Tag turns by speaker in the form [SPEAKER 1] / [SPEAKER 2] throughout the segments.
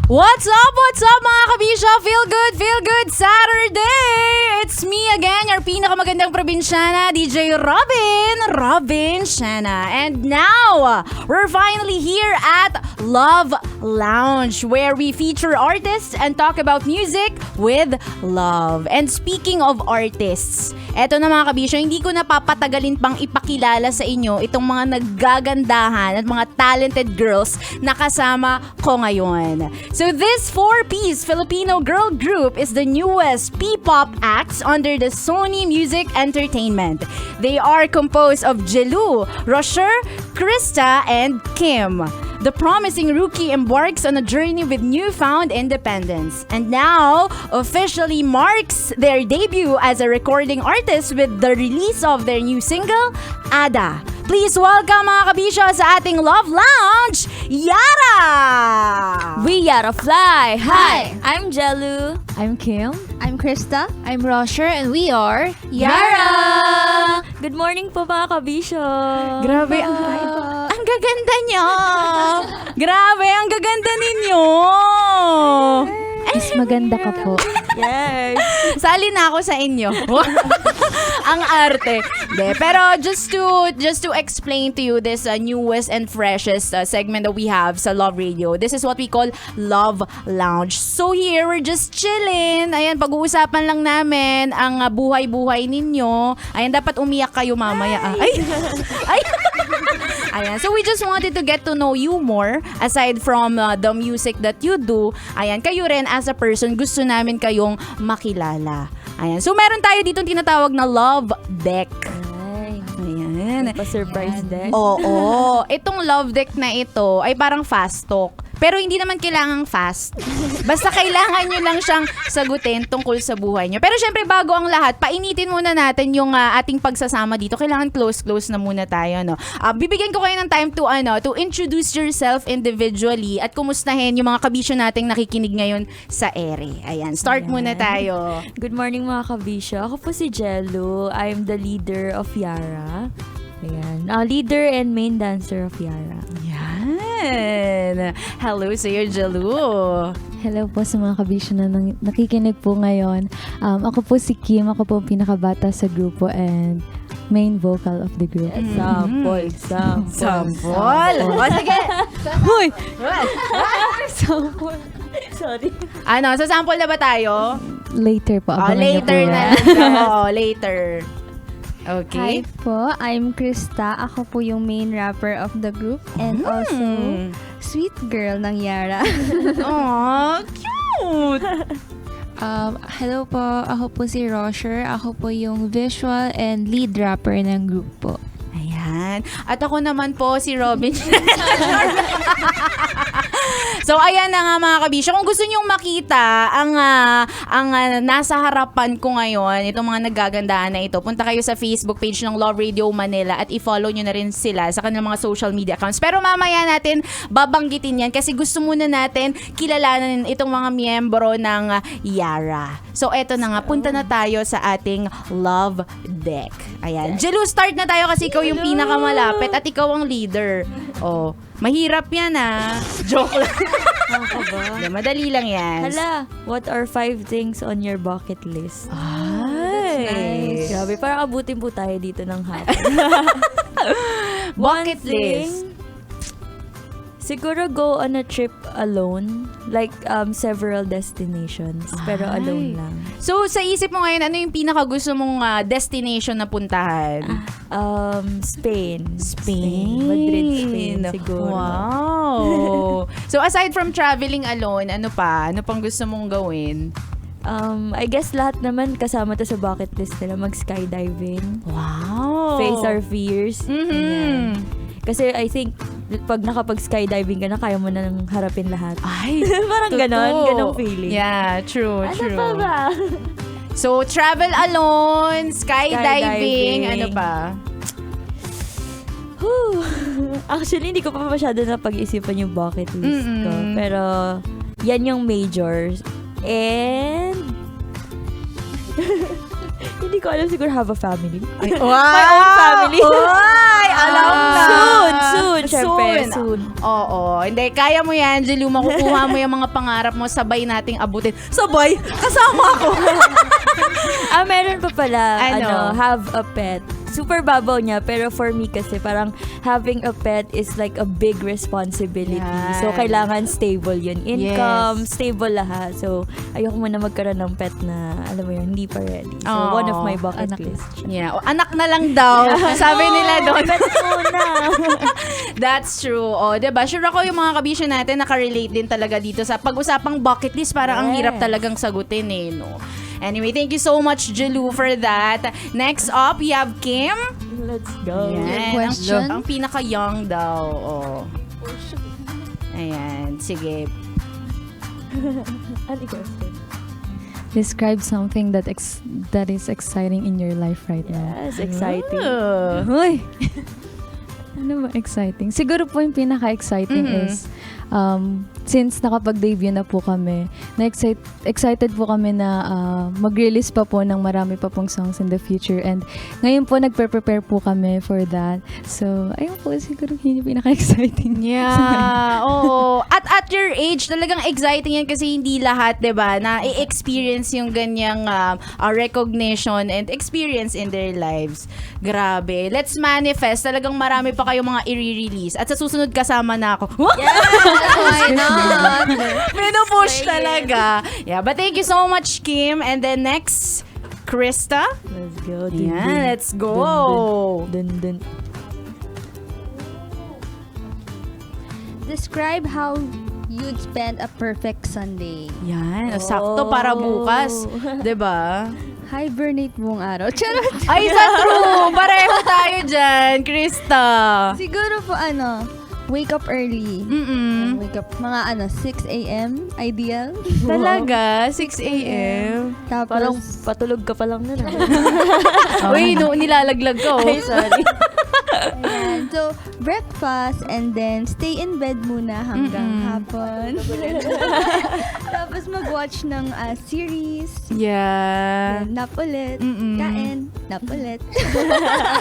[SPEAKER 1] What's up mga kabisya? Feel good Saturday! It's me again, your pinakamagandang probinsyana, DJ Robin Shana. And now, we're finally here at Love Lounge, where we feature artists and talk about music with love. And speaking of artists, eto na mga kabisya, hindi ko napapatagalin pang ipakilala sa inyo itong mga naggagandahan at mga talented girls na kasama ko ngayon. So this 4-piece Filipino girl group is the newest P-pop acts under the Sony Music Entertainment. They are composed of Jelu, Rocher, Krista, and Kim. The promising rookie embarks on a journey with newfound independence and now officially marks their debut as a recording artist with the release of their new single, Ada. Please welcome mga kabisyo sa ating Love Lounge, Yara!
[SPEAKER 2] We Yara Fly! Hi! I'm Jelu.
[SPEAKER 3] I'm Kim.
[SPEAKER 2] I'm Krista.
[SPEAKER 3] I'm Rocher and we are
[SPEAKER 2] Yara! Good morning po mga kabisyo.
[SPEAKER 1] Grabe, ang gaganda nyo! Grabe, ang gaganda ninyo!
[SPEAKER 3] Mas maganda ka po.
[SPEAKER 2] Yes!
[SPEAKER 1] Sali na ako sa inyo. Ang arte. De, pero just to explain to you this newest and freshest segment that we have sa Love Radio. This is what we call Love Lounge. So here, we're just chilling. Ayan, pag-uusapan lang namin ang buhay-buhay ninyo. Ayan, dapat umiyak kayo mamaya. Ay! Ay! Ayan, so we just wanted to get to know you more aside from the music that you do. Ayan, kayo rin as a person, gusto namin kayong makilala. Ayan, so meron tayo dito tinatawag na Love Deck. Ayan.
[SPEAKER 2] Pa-surprise deck.
[SPEAKER 1] Oo. Itong Love Deck na ito ay parang fast talk. Pero hindi naman kailangang fast. Basta kailangan nyo lang siyang sagutin tungkol sa buhay nyo. Pero syempre bago ang lahat, painitin muna natin yung ating pagsasama dito. Kailangan close na muna tayo. No? Bibigyan ko kayo ng time to introduce yourself individually at kumustahin yung mga kabisyo nating nakikinig ngayon sa ere. Ayan, start muna tayo.
[SPEAKER 2] Good morning mga kabisyo. Ako po si Jelu. I'm the leader of Yara. Ayan. Leader and main dancer of Yara.
[SPEAKER 1] Yan. Hello sa'yo, Jelu.
[SPEAKER 3] Hello po sa mga kabisyo na nakikinig po ngayon. Ako po si Kim. Ako po ang pinakabata sa grupo and main vocal of the group.
[SPEAKER 1] Sample. O, sige.
[SPEAKER 3] Hoy!
[SPEAKER 2] Sample. Sorry.
[SPEAKER 1] Ano, sa sample na ba tayo?
[SPEAKER 3] Later po. Abangan niyo po
[SPEAKER 1] Later
[SPEAKER 3] yan.
[SPEAKER 1] na lang. Oo, later.
[SPEAKER 4] Hi
[SPEAKER 1] Okay.
[SPEAKER 4] po, I'm Krista. Ako po yung main rapper of the group and also sweet girl ng Yara.
[SPEAKER 1] Aw, cute.
[SPEAKER 5] Hello po, ako po si Rocher. Ako po yung visual and lead rapper ng group po.
[SPEAKER 1] Ayan. At ako naman po si Robin. So ayan na nga mga kabisyo. Kung gusto nyong makita ang nasa harapan ko ngayon, itong mga nagagandaan na ito, punta kayo sa Facebook page ng Love Radio Manila at i-follow nyo na rin sila sa kanilang mga social media accounts. Pero mamaya natin babanggitin yan kasi gusto muna natin kilalanin itong mga miyembro ng Yara. So eto na nga, punta na tayo sa ating Love Deck. Ayan. Jelu, start na tayo kasi ikaw yung pinakamalapit at ikaw ang leader. Oh, mahirap yan Joke lang. Madali lang yan.
[SPEAKER 2] Hala, what are 5 things on your bucket list?
[SPEAKER 1] Ay.
[SPEAKER 2] Grabe, parang abutin po tayo dito ng hapon.
[SPEAKER 1] Bucket
[SPEAKER 2] One thing,
[SPEAKER 1] list.
[SPEAKER 2] Siguro go on a trip alone. Like, several destinations. Pero
[SPEAKER 1] Ay.
[SPEAKER 2] alone lang.
[SPEAKER 1] So, sa isip mo ngayon, ano yung pinaka gusto mong destination na puntahan?
[SPEAKER 2] Spain.
[SPEAKER 1] Madrid,
[SPEAKER 2] Spain siguro.
[SPEAKER 1] Wow. So, aside from traveling alone, ano pa? Ano pang gusto mong gawin?
[SPEAKER 2] I guess lahat naman kasama to sa bucket list nila. Mag-skydiving.
[SPEAKER 1] Wow.
[SPEAKER 2] Face our fears. Ayan. Kasi I think, pag nakapag-skydiving ka na, kaya mo na nang harapin lahat.
[SPEAKER 1] Ay,
[SPEAKER 2] Parang ganong feeling.
[SPEAKER 1] Yeah, true.
[SPEAKER 2] Ano pa ba?
[SPEAKER 1] So, travel alone, skydiving, ano pa?
[SPEAKER 2] Actually, hindi ko pa masyado na pag-isipan yung bucket list ko. Pero, yan yung majors. And, hindi ko alam, siguro have a family.
[SPEAKER 1] Wow!
[SPEAKER 2] My own family.
[SPEAKER 1] Ay, alam na.
[SPEAKER 2] Soon, syempre, soon.
[SPEAKER 1] Oo. Hindi, kaya mo yan, Jelu. Makukuha mo yung mga pangarap mo. Sabay nating abutin. Sabay? Kasama ako.
[SPEAKER 2] Meron pa pala,
[SPEAKER 1] Ano?
[SPEAKER 2] have a pet. Super babaw niya, pero for me kasi parang having a pet is like a big responsibility.
[SPEAKER 1] Yan.
[SPEAKER 2] So, kailangan stable yun. Income,
[SPEAKER 1] Yes.
[SPEAKER 2] stable lahat. So, ayoko muna magkaroon ng pet na, alam mo yun, hindi pa ready. So,
[SPEAKER 1] Oh,
[SPEAKER 2] one of my bucket
[SPEAKER 3] anak
[SPEAKER 2] list.
[SPEAKER 1] Yeah. O, anak na lang daw. Sabi nila doon.
[SPEAKER 2] Pet muna.
[SPEAKER 1] That's true. O, diba? Sure ako yung mga kabisyo natin nakarelate din talaga dito sa pag-usapang bucket list. Parang ang
[SPEAKER 2] Yes.
[SPEAKER 1] hirap talagang sagutin eh, no? Anyway, thank you so much, Jelu, for that. Next up, we have Kim.
[SPEAKER 2] Let's go.
[SPEAKER 1] Yan.
[SPEAKER 4] question?
[SPEAKER 1] Ang pinaka-young daw. Oh. Ayan. Sige.
[SPEAKER 2] Ano question?
[SPEAKER 3] Describe something that is exciting in your life right now.
[SPEAKER 2] Yes, exciting.
[SPEAKER 3] Hoy! Ano ba exciting? Siguro po yung pinaka-exciting is since nakapag-debut na po kami, excited po kami na mag-release pa po ng marami pa pong songs in the future, and ngayon po nagpe-prepare po kami for that. So, ayun po, siguro yun yung pinaka-exciting.
[SPEAKER 1] Yeah. Oo. At your age, talagang exciting yan kasi hindi lahat, 'di ba, na i-experience yung ganyang recognition and experience in their lives. Grabe. Let's manifest. Talagang marami pa kayong mga i-release. At sa susunod kasama na ako.
[SPEAKER 4] Why not?
[SPEAKER 1] Pinupush talaga. Yeah, but thank you so much, Kim. And then next, Krista.
[SPEAKER 2] Let's go.
[SPEAKER 1] Yeah, let's go.
[SPEAKER 2] Dun, dun.
[SPEAKER 4] Describe how you'd spend a perfect Sunday.
[SPEAKER 1] Yan, sakto para bukas. 'Di ba?
[SPEAKER 4] Hibernate buong araw. Charot!
[SPEAKER 1] Ay, sa true. Pareho tayo dyan, Krista.
[SPEAKER 4] Siguro po wake up early. Wake up mga 6 a.m. ideal.
[SPEAKER 1] Talaga? 6 a.m.?
[SPEAKER 4] Tapos,
[SPEAKER 2] Parang patulog ka pa lang na.
[SPEAKER 1] Uy, nilalaglag ko.
[SPEAKER 2] Ay, sorry.
[SPEAKER 4] ayan. So, breakfast and then stay in bed muna hanggang hapon. Tapos mag-watch ng series.
[SPEAKER 1] Yeah.
[SPEAKER 4] Then, nap ulit. Kain. Nap ulit.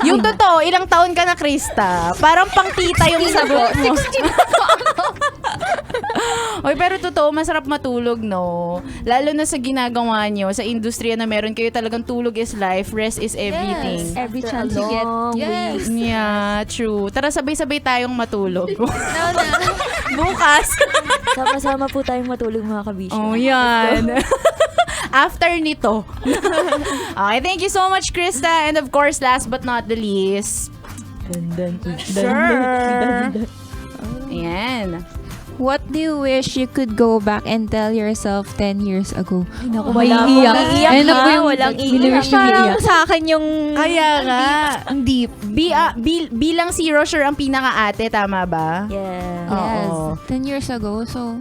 [SPEAKER 1] Yung totoo, ilang taon ka na, Krista? Parang pang tita yung sagot mo. Oy, pero totoo, masarap matulog, no? Lalo na sa ginagawa nyo, sa industriya na meron kayo, talagang tulog is life, rest is everything.
[SPEAKER 4] Yes. Every
[SPEAKER 2] After
[SPEAKER 4] chance
[SPEAKER 2] a
[SPEAKER 4] you get.
[SPEAKER 2] long
[SPEAKER 4] Yes.
[SPEAKER 1] Yeah, true. Tara, sabay-sabay tayong matulog. Bukas.
[SPEAKER 2] Sama-sama po tayong matulog, mga kabisyo.
[SPEAKER 1] Oh, yan. After nito. Okay, thank you so much, Krista. And of course, last but not the least,
[SPEAKER 2] Dun, dun, dun,
[SPEAKER 1] sure. Ayan.
[SPEAKER 5] What do you wish you could go back and tell yourself 10 years ago?
[SPEAKER 2] Walang
[SPEAKER 3] iiyak.
[SPEAKER 2] iiyak
[SPEAKER 3] Ayun na po
[SPEAKER 2] ha,
[SPEAKER 3] yung
[SPEAKER 2] walang
[SPEAKER 3] wini-wish yung
[SPEAKER 5] Parang
[SPEAKER 3] iiyak.
[SPEAKER 5] sa akin yung
[SPEAKER 1] Kaya nga.
[SPEAKER 5] ang deep.
[SPEAKER 1] Bilang si Rocher ang pinaka-ate, tama ba?
[SPEAKER 2] Yeah.
[SPEAKER 5] Yes.
[SPEAKER 1] Oo.
[SPEAKER 5] 10 years ago, so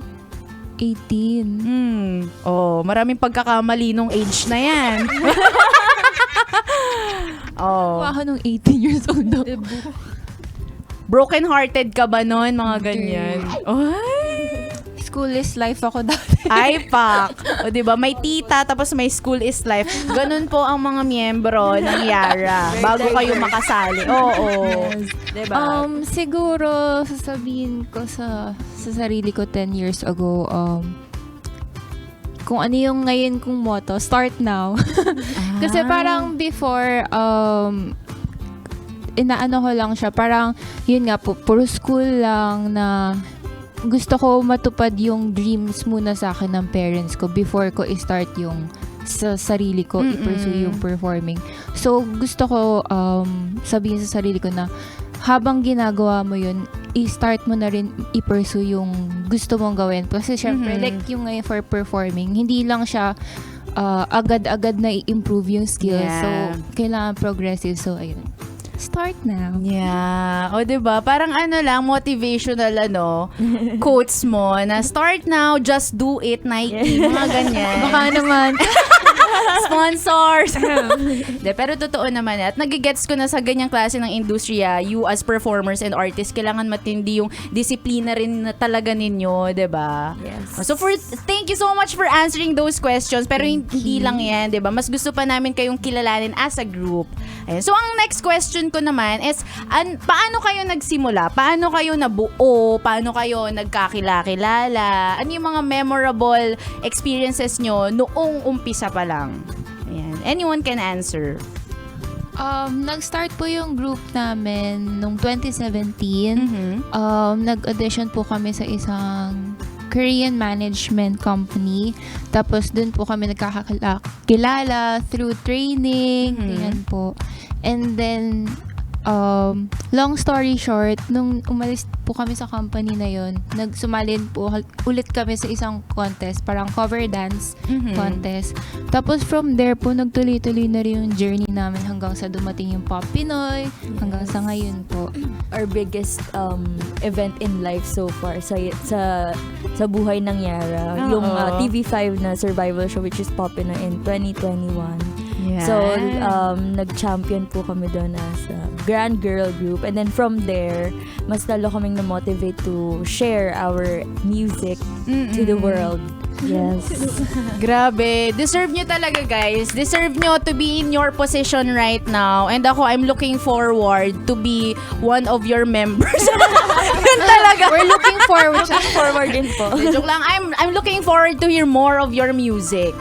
[SPEAKER 5] 18.
[SPEAKER 1] Maraming pagkakamali nung age na yan.
[SPEAKER 5] Ako nung 18 years old daw.
[SPEAKER 1] Broken-hearted ka ba nun? Mga ganyan. Ay!
[SPEAKER 5] School is life ako dati.
[SPEAKER 1] Ay, pak. O, diba? May tita, tapos may school is life. Ganun po ang mga miyembro ng Yara bago kayo makasali. Oo. Diba?
[SPEAKER 5] Siguro sasabihin ko sa sarili ko 10 years ago, kung ano yung ngayon kong motto, start now. Kasi parang before, inaano ko lang siya, parang yun nga po, puro school lang na gusto ko matupad yung dreams muna sa akin ng parents ko before ko i-start yung sa sarili ko, i-pursue yung performing. So, gusto ko sabihin sa sarili ko na habang ginagawa mo yun, i-start mo na rin i-pursue yung gusto mong gawin. Kasi syempre, like yung ngayon for performing, hindi lang siya agad-agad na i-improve yung skills.
[SPEAKER 1] Yeah.
[SPEAKER 5] So, kailangan progressive. So, ayun. Start now.
[SPEAKER 1] Yeah. O, diba? Parang lang, motivational, quotes mo na start now, just do it, Nike. Mga ganyan.
[SPEAKER 3] Baka naman.
[SPEAKER 1] Sponsors! De, pero totoo naman at nagigets ko na sa ganyang klase ng industriya, you as performers and artists, kailangan matindi yung disiplina rin na talaga ninyo, 'di ba?
[SPEAKER 2] Yes.
[SPEAKER 1] So thank you so much for answering those questions. Pero hindi lang 'yan, 'di ba? Mas gusto pa namin kayong kilalanin as a group. Ayan. So ang next question ko naman is paano kayo nagsimula? Paano kayo nabuo? Paano kayo nagkakilala? Ano yung mga memorable experiences nyo noong umpisa pa lang? Ayan. Anyone can answer.
[SPEAKER 5] Nag-start po yung group namin nung 2017.
[SPEAKER 1] Mhm.
[SPEAKER 5] Nag-audition po kami sa isang Korean management company. Tapos dun po kami nagkakilala through training. Ganyan po. And then, long story short, nung umalis po kami sa company na yon, nagsumalin po ulit kami sa isang contest, parang cover dance contest. Tapos from there po, nagtuloy-tuloy na rin yung journey namin hanggang sa dumating yung Pop Pinoy, hanggang sa ngayon po.
[SPEAKER 2] Our biggest event in life so far sa buhay ng Yara,
[SPEAKER 1] Oo.
[SPEAKER 2] yung TV5 na survival show which is Pop Pinoy in 2021.
[SPEAKER 1] Yeah.
[SPEAKER 2] So, nag-champion po kami doon as a grand girl group. And then from there, mas lalo kaming na-motivate to share our music to the world. Yes.
[SPEAKER 1] Grabe. Deserve nyo talaga, guys. Deserve nyo to be in your position right now. And ako, I'm looking forward to be one of your members. Yun talaga.
[SPEAKER 5] We're looking forward.
[SPEAKER 2] Forward din po.
[SPEAKER 1] Joke lang. I'm looking forward to hear more of your music.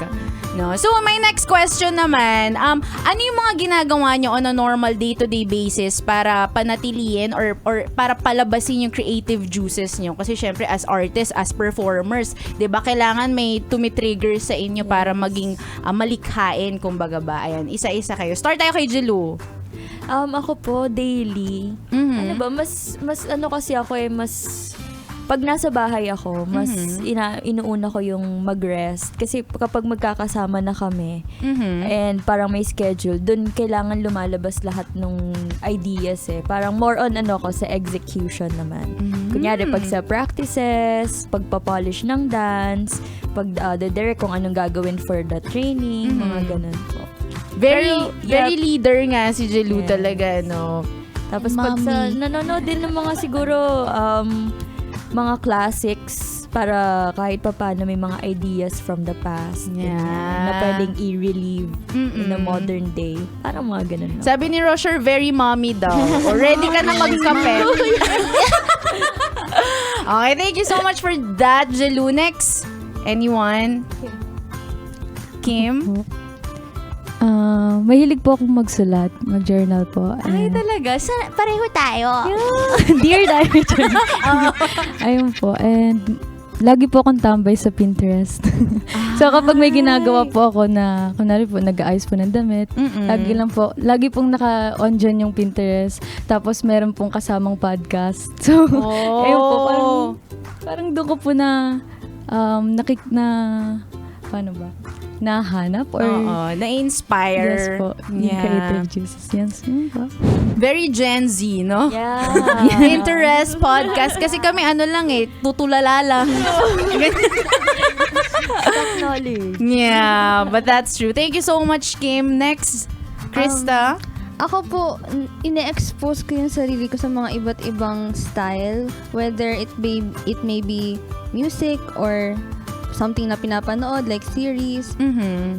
[SPEAKER 1] No? So, my next question naman, ano yung mga ginagawa nyo on a normal day-to-day basis para panatiliin or para palabasin yung creative juices nyo? Kasi syempre, as artists, as performers, di ba, kailangan may tumitrigger sa inyo para maging malikhain, kumbaga ba? Ayan, isa-isa kayo. Start tayo kay Jelu.
[SPEAKER 2] Ako po, daily.
[SPEAKER 1] Mhm.
[SPEAKER 2] Ano ba, mas ano kasi ako mas pag nasa bahay ako, mas inuuna ko yung mag-rest. Kasi kapag magkakasama na kami, and parang may schedule, dun kailangan lumalabas lahat ng ideas eh. Parang more on ko sa execution naman. Kunyari, pag sa practices, pagpapolish ng dance, pag direct kung anong gagawin for the training, mga ganun po.
[SPEAKER 1] Very leader nga si Jelu
[SPEAKER 2] Yes.
[SPEAKER 1] talaga, no?
[SPEAKER 2] Tapos pag sa nanonood din ng mga siguro mga classics para kahit pa paano may mga ideas from the past
[SPEAKER 1] Yeah.
[SPEAKER 2] ganyan, na pwedeng i-relieve in a modern day. Parang mga ganun. No?
[SPEAKER 1] Sabi ni Rocher, very mommy daw. Ready ka na magkape. Okay, thank you so much for that, Jelu. Next, anyone? Kim?
[SPEAKER 3] Mahilig po akong magsulat, mag-journal po.
[SPEAKER 4] Ay, talaga? Pareho tayo.
[SPEAKER 3] Dear Diary Journal. Ayun po. And lagi po akong tambay sa Pinterest. So kapag may ginagawa po ako na, kunwari po, nag-aayos po ng damit, lagi pong naka-on dyan yung Pinterest. Tapos meron pong kasamang podcast. So, ayun po, parang doon ko po na, paano ba? Nahanap or
[SPEAKER 1] na-inspire.
[SPEAKER 3] yes po, yung creative juices. Yes, yun po.
[SPEAKER 1] Very Gen Z, no?
[SPEAKER 2] Yeah.
[SPEAKER 1] Interest podcast. Kasi kami tutulala lang.
[SPEAKER 2] Knowledge.
[SPEAKER 1] Yeah, but that's true. Thank you so much, Kim. Next, Krista.
[SPEAKER 4] Ako po, ine-expose ko yung sarili ko sa mga iba't ibang style, whether it may be music or something na pinapanood like series,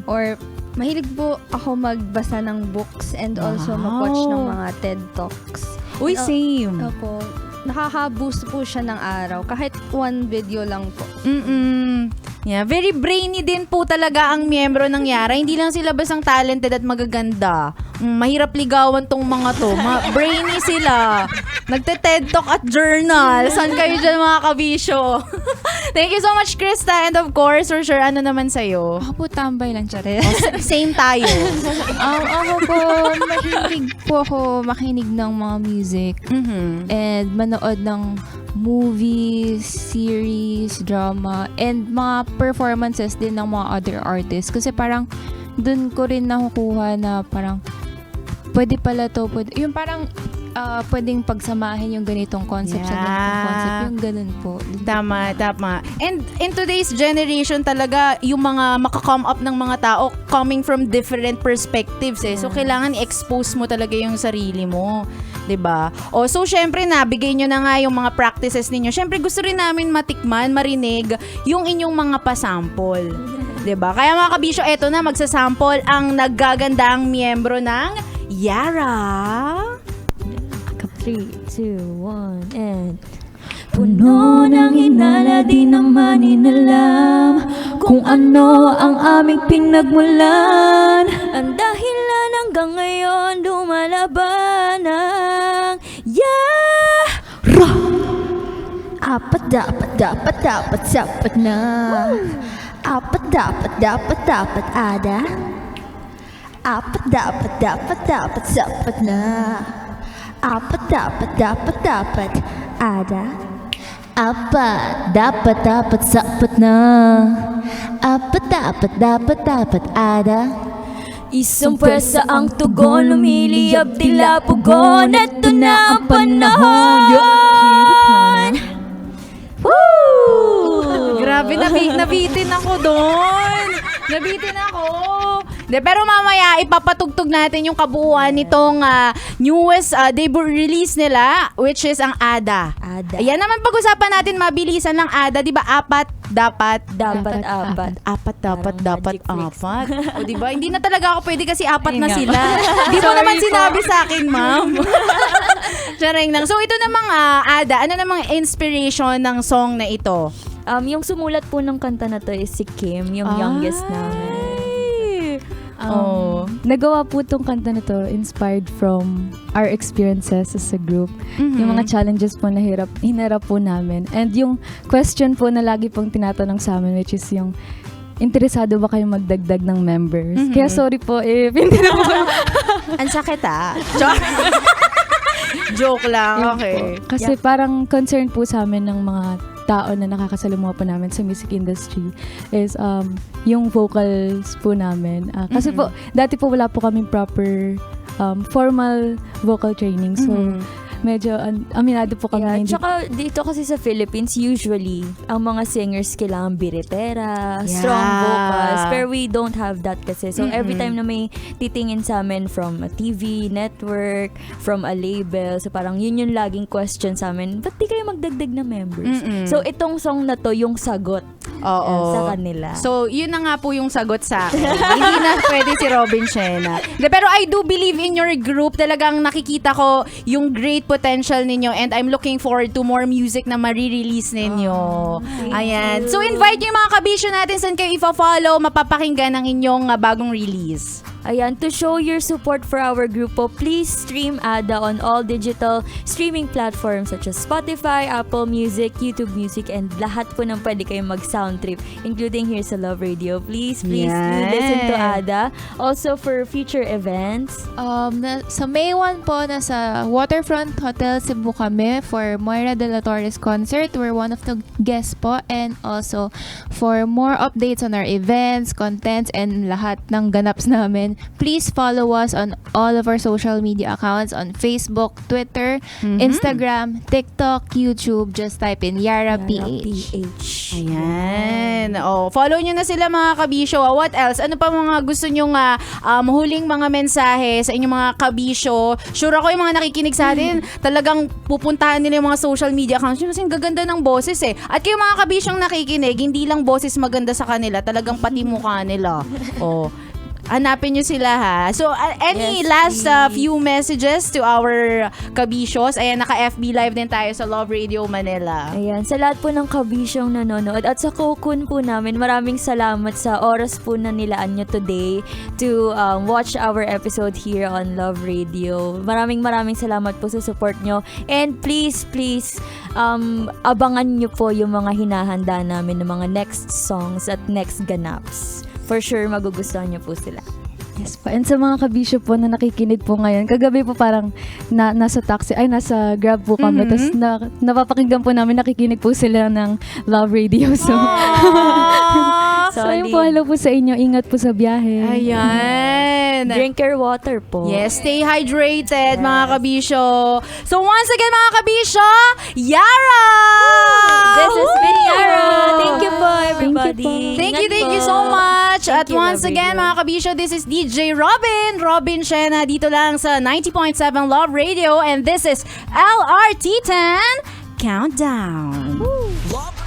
[SPEAKER 4] or mahilig po ako magbasa ng books and also mag-watch ng mga TED Talks.
[SPEAKER 1] Uy, same.
[SPEAKER 4] Opo, nakaka-boost po siya ng araw kahit one video lang po.
[SPEAKER 1] Yeah, very brainy din po talaga ang miyembro ng Yara. Hindi lang sila basang talented at magaganda. Mahirap ligawan tong mga to. Brainy sila. Nagte-TED Talk at journal. Saan kayo dyan mga kabisyo? Thank you so much, Krista. And of course, for sure, ano naman sa'yo?
[SPEAKER 5] Ako po tambay lang, tsare.
[SPEAKER 1] Same tayo.
[SPEAKER 5] Ako po, mahilig po ako makinig ng mga music. And manood ng movies, series, drama, and mga performances din ng mga other artists. Kasi parang dun ko rin nakukuha na parang pwede pala to, yung parang pwedeng pagsamahin yung ganitong concept sa ganitong concept. Yung ganun po.
[SPEAKER 1] Tama. And in today's generation talaga, yung mga maka-come up ng mga tao coming from different perspectives eh. So, kailangan i-expose mo talaga yung sarili mo. 'Di ba? O, so, syempre, nabigay nyo na nga yung mga practices ninyo. Syempre, gusto rin namin matikman, marinig yung inyong mga pasample. 'Di ba? Kaya mga kabisyo, eto na, magsasample ang naggagandang miyembro ng Yara.
[SPEAKER 2] 3, 2, 1, and... Puno ng hinala, di naman inalam kung ano ang aming pinagmulan. Ang dahilan hanggang ngayon lumalaban ang
[SPEAKER 4] Apat dapat sapat na. Apat dapat ada. Apat dapat sapat na. Apat dapat ada. Apat dapat sapat na. Apat dapat ada.
[SPEAKER 2] Isang pwersa ang tugon, lumiliyab tila pugon. Ito na ang panahon. Woo!
[SPEAKER 1] Grabe, nabitin ako doon. Nabitin ako. Pero mamaya, ipapatugtog natin yung kabuuan nitong newest debut release nila, which is ang Ada. Ayan naman, pag-usapan natin, mabilisan lang Ada. Diba, apat.
[SPEAKER 2] Apat.
[SPEAKER 1] O diba, hindi na talaga ako pwede kasi apat na sila. Di mo naman sinabi sa akin, ma'am. Charing lang. So, ito namang Ada, ano namang inspiration ng song na ito?
[SPEAKER 2] Yung sumulat po ng kanta na to is si Kim, yung youngest namin.
[SPEAKER 3] Nagawa po itong kanta na to inspired from our experiences as a group. Yung mga challenges po na hinarap po namin. And yung question po na lagi pong tinatanong sa amin, which is yung, interesado ba kayo magdagdag ng members? Kaya sorry po if hindi na po.
[SPEAKER 1] Ang sakit Joke lang, okay.
[SPEAKER 3] Kasi parang concern po sa amin ng mga tao na nakakasalamuha po namin sa music industry is yung vocals po namin. Kasi po, dati po wala po kaming proper formal vocal training. So, medyo aminado po kami.
[SPEAKER 2] Yeah, tsaka dito kasi sa Philippines, usually, ang mga singers kailangan biritera, strong vocals, pero we don't have that kasi. So, every time na may titingin sa amin from a TV, network, from a label, so parang yun yung laging question sa amin, ba't di kayo magdagdag na members? So, itong song na to, yung sagot sa kanila.
[SPEAKER 1] So, yun na nga po yung sagot sa akin. Hindi na pwede si Robin Shena. Pero I do believe in your group. Talagang nakikita ko yung great potential ninyo and I'm looking forward to more music na marirelease ninyo. Ayan. So, invite yung mga kabisyo natin saan kayo ifa-follow, mapapakinggan ang inyong bagong release.
[SPEAKER 2] Ayan, to show your support for our group po, please stream Ada on all digital streaming platforms such as Spotify, Apple Music, YouTube Music, and lahat po ng pwede kayong mag-sound trip, including here sa Love Radio. Please do listen to Ada. Also, for future events.
[SPEAKER 5] Sa May 1 po, nasa Waterfront Hotel Cebu kami for Moira de la Torres concert. We're one of the guests po. And also, for more updates on our events, contents, and lahat ng ganaps namin, please follow us on all of our social media accounts on Facebook, Twitter, Instagram, TikTok, YouTube. Just type in Yara PH.
[SPEAKER 1] Ayan. Follow nyo na sila mga kabisyo. What else? Ano pa mga gusto nyong huling mga mensahe sa inyong mga kabisyo? Sure ako yung mga nakikinig sa atin, talagang pupuntahan nila yung mga social media accounts. Kasi ang gaganda ng boses eh. At kayo mga kabisyong nakikinig, hindi lang boses maganda sa kanila, talagang pati mukha nila. Hanapin nyo sila ha. So, any last few messages to our kabisyos? Ayan, naka-FB Live din tayo sa Love Radio Manila.
[SPEAKER 2] Ayan, sa lahat po ng kabisyong nanonood at sa Kokun po namin, maraming salamat sa oras po na nilaan nyo today to watch our episode here on Love Radio. Maraming salamat po sa support nyo. And please, abangan nyo po yung mga hinahanda namin ng mga next songs at next ganaps. For sure, magugustuhan niyo po sila.
[SPEAKER 3] Yes po. And sa mga kabisyo po na nakikinig po ngayon, kagabi po parang nasa Grab po kami. Tapos napapakinggan po namin, nakikinig po sila ng Love Radio. So, so yun po, hello po sa inyo. Ingat po sa biyahe.
[SPEAKER 1] Ayan. natin.
[SPEAKER 2] Drink your water po.
[SPEAKER 1] Yes, stay hydrated, mga kabisyo. So once again, mga kabisyo, Yara!
[SPEAKER 2] This has been Yara. Thank you po,
[SPEAKER 3] Thank
[SPEAKER 2] everybody.
[SPEAKER 3] you po.
[SPEAKER 1] Thank you so much. At
[SPEAKER 2] you,
[SPEAKER 1] once
[SPEAKER 2] Love
[SPEAKER 1] again,
[SPEAKER 2] Radio.
[SPEAKER 1] mga kabisyo, this is DJ Robin Shena, dito lang sa 90.7 Love Radio. And this is LRT10 Countdown.
[SPEAKER 6] Love